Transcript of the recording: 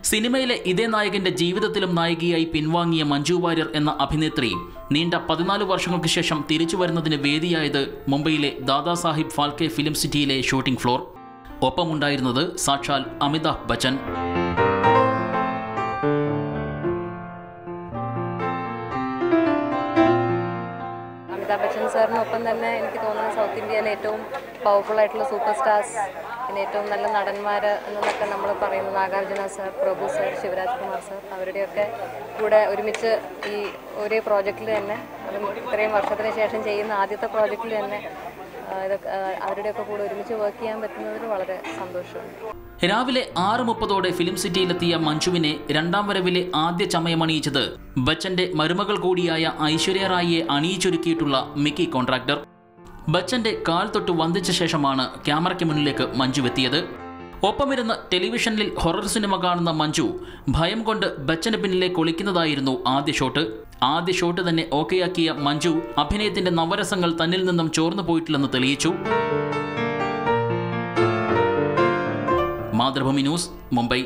സിനിമയിലെ ഇതേ നായകന്റെ ജീവിതത്തിലും നായികയായി പിൻവാങ്ങിയ മഞ്ജു വാര്യർ എന്ന അഭിനേത്രി നീണ്ട 14 വർഷങ്ങൾക്ക് ശേഷം തിരിച്ചു വരുന്നതിന് വേദിയായത് മുംബൈയിലെ ദാദാസാഹിബ് ഫാൽക്കെ ഫിലിം സിറ്റിയിലെ ഷൂട്ടിംഗ് ഫ്ലോർ. ഒപ്പമുണ്ടായിരുന്നത് സാക്ഷാൽ അമിതാഭ് ബച്ചൻ. അമിതാഭ് ബച്ചൻ സാറിനൊപ്പം തന്നെ എനിക്ക് തോന്നുന്നു സൗത്ത് ഇന്ത്യയിലെ ഏറ്റവും പവർഫുൾ ആയിട്ടുള്ള സൂപ്പർ സ്റ്റാർസ്, പിന്നെ ഏറ്റവും നല്ല നടന്മാർ എന്നൊക്കെ നമ്മൾ പറയുന്നത് നാഗാർജുന സാർ, പ്രഭു സാർ, ശിവരാജ് കുമാർ സാർ, അവരുടെയൊക്കെ കൂടെ ഒരുമിച്ച് ഈ ഒരേ പ്രോജക്റ്റിൽ തന്നെ, അതും ഇത്രയും വർഷത്തിന് ശേഷം ചെയ്യുന്ന ആദ്യത്തെ പ്രോജക്റ്റിൽ തന്നെ അവരുടെയൊക്കെ കൂടെ ഒരുമിച്ച് വർക്ക് ചെയ്യാൻ പറ്റുന്നതിൽ വളരെ സന്തോഷമുണ്ട്. രാവിലെ 6:30 ഫിലിം സിറ്റിയിലെത്തിയ മഞ്ജുവിനെ രണ്ടാം വരവിലെ ആദ്യ ചമയമണിയിച്ചത് ബച്ചന്റെ മരുമകൾ കൂടിയായ ഐശ്വര്യ റായിയെ അണിയിച്ചൊരുക്കിയിട്ടുള്ള മിക്കി കോൺട്രാക്ടർ. ബച്ചന്റെ കാൽ തൊട്ട് വന്ദിച്ച ശേഷമാണ് ക്യാമറയ്ക്ക് മുന്നിലേക്ക് മഞ്ജുവെത്തിയത്. ഒപ്പമിരുന്ന് ടെലിവിഷനിൽ ഹൊറർ സിനിമ കാണുന്ന മഞ്ജു ഭയം കൊണ്ട് ബച്ചന് പിന്നിലേക്ക് ഒളിക്കുന്നതായിരുന്നു ആദ്യ ഷോട്ട്. ആദ്യ ഷോട്ട് തന്നെ ഓക്കെയാക്കിയ മഞ്ജു അഭിനയത്തിന്റെ നവരസങ്ങൾ തന്നിൽ നിന്നും ചോർന്നു പോയിട്ടില്ലെന്ന് തെളിയിച്ചു. മാതൃഭൂമി ന്യൂസ്, മുംബൈ.